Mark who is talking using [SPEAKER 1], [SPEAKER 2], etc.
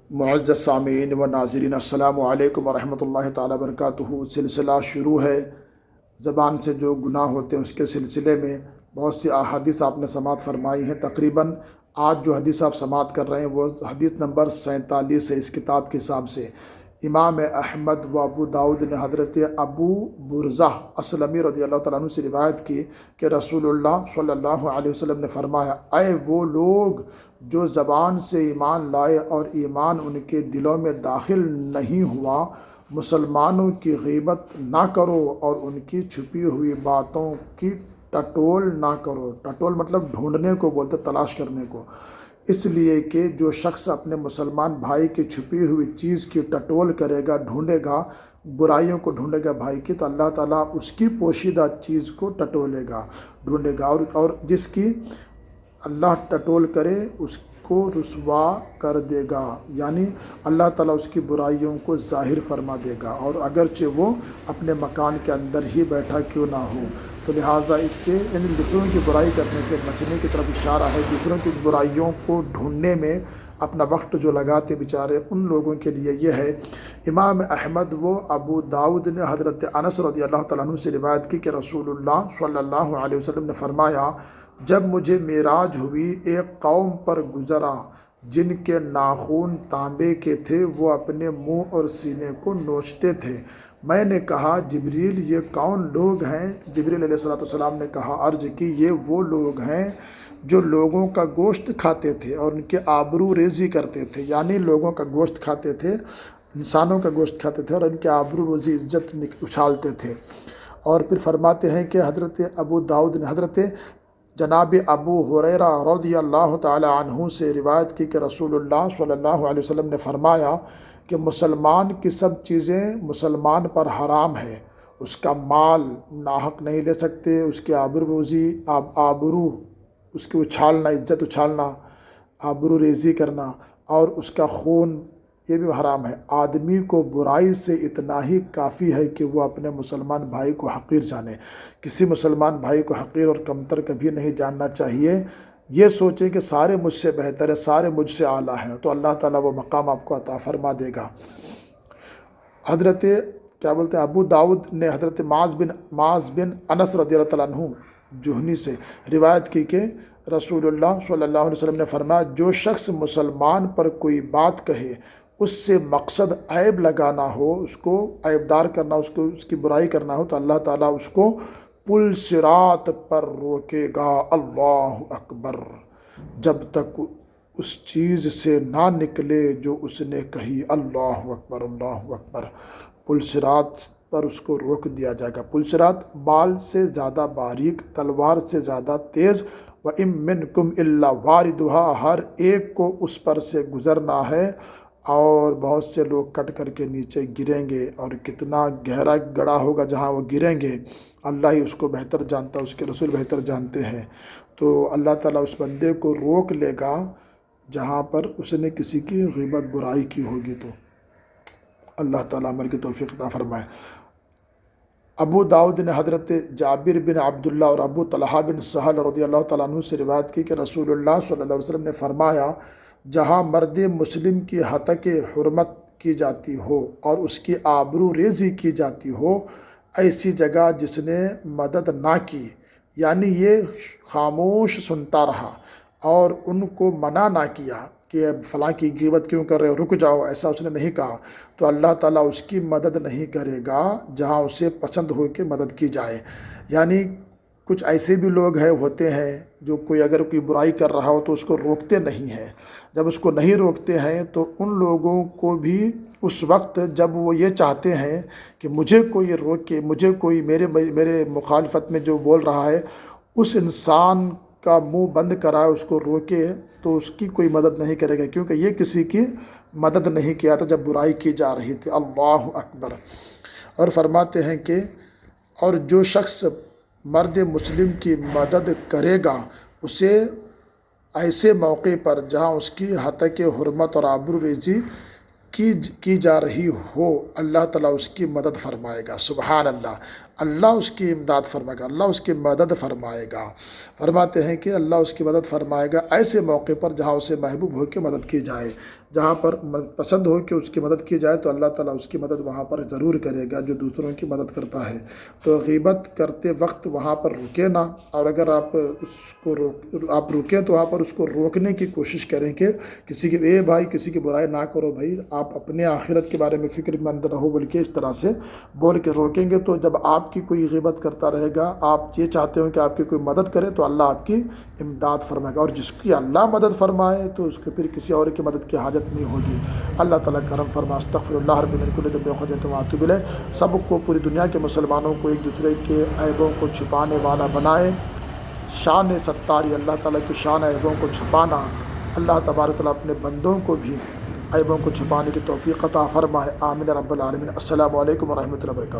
[SPEAKER 1] معزز سامعین و ناظرین، السلام علیکم ورحمۃ اللہ تعالی وبرکاتہ۔ سلسلہ شروع ہے زبان سے جو گناہ ہوتے ہیں اس کے سلسلے میں بہت سی احادیث آپ نے سماعت فرمائی ہیں۔ تقریباً آج جو حدیث آپ سماعت کر رہے ہیں وہ حدیث نمبر 47 ہے اس کتاب کے حساب سے۔ امام احمد و ابو داؤد نے حضرت ابو برزہ اسلمی رضی اللہ تعالیٰ عنہ سے روایت کی کہ رسول اللہ صلی اللہ علیہ وسلم نے فرمایا، اے وہ لوگ جو زبان سے ایمان لائے اور ایمان ان کے دلوں میں داخل نہیں ہوا، مسلمانوں کی غیبت نہ کرو اور ان کی چھپی ہوئی باتوں کی ٹٹول نہ کرو۔ ٹٹول مطلب ڈھونڈنے کو بولتے، تلاش کرنے کو، اس لیے کہ جو شخص اپنے مسلمان بھائی کی چھپی ہوئی چیز کی ٹٹول کرے گا، ڈھونڈے گا، برائیوں کو ڈھونڈے گا بھائی کی، تو اللہ تعالیٰ اس کی پوشیدہ چیز کو ٹٹولے گا، ڈھونڈے گا، اور جس کی اللہ ٹٹول کرے اس کو رسوا کر دے گا، یعنی اللہ تعالیٰ اس کی برائیوں کو ظاہر فرما دے گا، اور اگرچہ وہ اپنے مکان کے اندر ہی بیٹھا کیوں نہ ہو۔ تو لہٰذا اس سے یعنی دوسروں کی برائی کرنے سے بچنے کی طرف اشارہ ہے۔ دوسروں کی برائیوں کو ڈھونڈنے میں اپنا وقت جو لگاتے بیچارے، ان لوگوں کے لیے یہ ہے۔ امام احمد و ابو داؤد نے حضرت انس رضی اللہ تعالیٰ عنہ سے روایت کی کہ رسول اللہ صلی اللہ علیہ وسلم نے فرمایا، جب مجھے معراج ہوئی، ایک قوم پر گزرا جن کے ناخن تانبے کے تھے، وہ اپنے منہ اور سینے کو نوچتے تھے۔ میں نے کہا، جبریل یہ کون لوگ ہیں؟ جبریل علیہ السلام نے کہا، عرض کی، یہ وہ لوگ ہیں جو لوگوں کا گوشت کھاتے تھے اور ان کے آبرو ریزی کرتے تھے، یعنی لوگوں کا گوشت کھاتے تھے، انسانوں کا گوشت کھاتے تھے اور ان کے آبرو روزی عزت اچھالتے تھے۔ اور پھر فرماتے ہیں کہ حضرت ابو داؤد نے حضرت جناب ابو ہریرہ رضی اللہ تعالی عنہ سے روایت کی کہ رسول اللہ صلی اللہ علیہ وسلم نے فرمایا کہ مسلمان کی سب چیزیں مسلمان پر حرام ہے۔ اس کا مال ناحق نہیں لے سکتے، اس کی آبرو روزی، آبرو اس کی اچھالنا، عزت اچھالنا، آبرو ریزی کرنا، اور اس کا خون یہ بھی حرام ہے۔ آدمی کو برائی سے اتنا ہی کافی ہے کہ وہ اپنے مسلمان بھائی کو حقیر جانے۔ کسی مسلمان بھائی کو حقیر اور کمتر کبھی نہیں جاننا چاہیے۔ یہ سوچیں کہ سارے مجھ سے بہتر ہے، سارے مجھ سے اعلیٰ ہیں، تو اللہ تعالیٰ وہ مقام آپ کو عطا فرما دے گا۔ حضرت ابو داؤد نے حضرت معاذ بن انس رضی اللہ تعالیٰ عنہ جہنی سے روایت کی کہ رسول اللہ صلی اللہ علیہ وسلم نے فرمایا، جو شخص مسلمان پر کوئی بات کہے، اس سے مقصد عیب لگانا ہو، اس کو عیب دار کرنا، اس کی برائی کرنا ہو، تو اللہ تعالیٰ اس کو پل صراط پر روکے گا، اللہ اکبر، جب تک اس چیز سے نہ نکلے جو اس نے کہی، اللہ اکبر، اللہ اکبر۔ پل صراط پر اس کو روک دیا جائے گا۔ پل صراط بال سے زیادہ باریک، تلوار سے زیادہ تیز، وَإِن مِّنكُمْ إِلَّا وَارِدُهَا، ہر ایک کو اس پر سے گزرنا ہے، اور بہت سے لوگ کٹ کر کے نیچے گریں گے، اور کتنا گہرا گڑھا ہوگا جہاں وہ گریں گے، اللہ ہی اس کو بہتر جانتا، اس کے رسول بہتر جانتے ہیں۔ تو اللہ تعالیٰ اس بندے کو روک لے گا جہاں پر اس نے کسی کی غیبت برائی کی ہوگی۔ تو اللہ تعالیٰ عمل کی توفیق عطا فرمائے۔ ابو داؤد نے حضرت جابر بن عبداللہ اور ابو طلحہ بن سہل رضی اللہ تعالیٰ عنہ سے روایت کی کہ رسول اللہ صلی اللہ علیہ وسلم نے فرمایا، جہاں مرد مسلم کی ہتک حرمت کی جاتی ہو اور اس کی آبرو ریزی کی جاتی ہو، ایسی جگہ جس نے مدد نہ کی، یعنی یہ خاموش سنتا رہا اور ان کو منع نہ کیا کہ فلاں کی غیبت کیوں کر رہے ہو، رک جاؤ، ایسا اس نے نہیں کہا، تو اللہ تعالیٰ اس کی مدد نہیں کرے گا جہاں اسے پسند ہو کہ مدد کی جائے۔ یعنی کچھ ایسے بھی لوگ ہوتے ہیں جو اگر کوئی برائی کر رہا ہو تو اس کو روکتے نہیں ہیں۔ جب اس کو نہیں روکتے ہیں تو ان لوگوں کو بھی اس وقت جب وہ یہ چاہتے ہیں کہ مجھے کوئی روکے، مجھے کوئی میرے مخالفت میں جو بول رہا ہے اس انسان کا منہ بند کرائے، اس کو روکے، تو اس کی کوئی مدد نہیں کرے گا، کیونکہ یہ کسی کی مدد نہیں کیا تھا جب برائی کی جا رہی تھی، اللہ اکبر۔ اور فرماتے ہیں کہ اور جو شخص مرد مسلم کی مدد کرے گا، اسے ایسے موقع پر جہاں اس کی ہتک حرمت اور آبرو ریزی کی جا رہی ہو، اللہ تعالیٰ اس کی مدد فرمائے گا، سبحان اللہ۔ اللہ اس کی امداد فرمائے گا، اللہ اس کی مدد فرمائے گا۔ فرماتے ہیں کہ اللہ اس کی مدد فرمائے گا ایسے موقع پر جہاں اسے محبوب ہو کے مدد کی جائے، جہاں پر پسند ہو کہ اس کی مدد کی جائے تو اللہ تعالیٰ اس کی مدد وہاں پر ضرور کرے گا جو دوسروں کی مدد کرتا ہے۔ تو غیبت کرتے وقت وہاں پر رکے نہ، اور اگر آپ رکیں تو وہاں پر اس کو روکنے کی کوشش کریں کہ کسی کی بھائی کسی کی برائی نہ کرو بھائی، آپ اپنے آخرت کے بارے میں فکر مند رہو، بلکہ اس طرح سے بول کے روکیں گے تو جب آپ کی کوئی غیبت کرتا رہے گا، آپ یہ چاہتے ہو کہ آپ کی کوئی مدد کرے تو اللہ آپ کی امداد فرمائے گا، اور جس کی اللہ مدد فرمائے تو اس کو پھر کسی اور کی مدد کی حاجت نہیں ہوگی۔ اللہ تعالیٰ کرم فرما۔ استغفر اللہ رب من کل ذنب وخطیئۃ واتوب الیہ۔ سب کو، پوری دنیا کے مسلمانوں کو ایک دوسرے کے عیبوں کو چھپانے والا بنائے۔ شان ستاری، اللہ تعالیٰ کی شان عیبوں کو چھپانا، اللہ تبارک تعالیٰ اپنے بندوں کو بھی عیبوں کو چھپانے کی توفیق عطا فرمائے۔ آمین رب العالمین۔ السلام علیکم ورحمۃ اللہ وبرکاتہ۔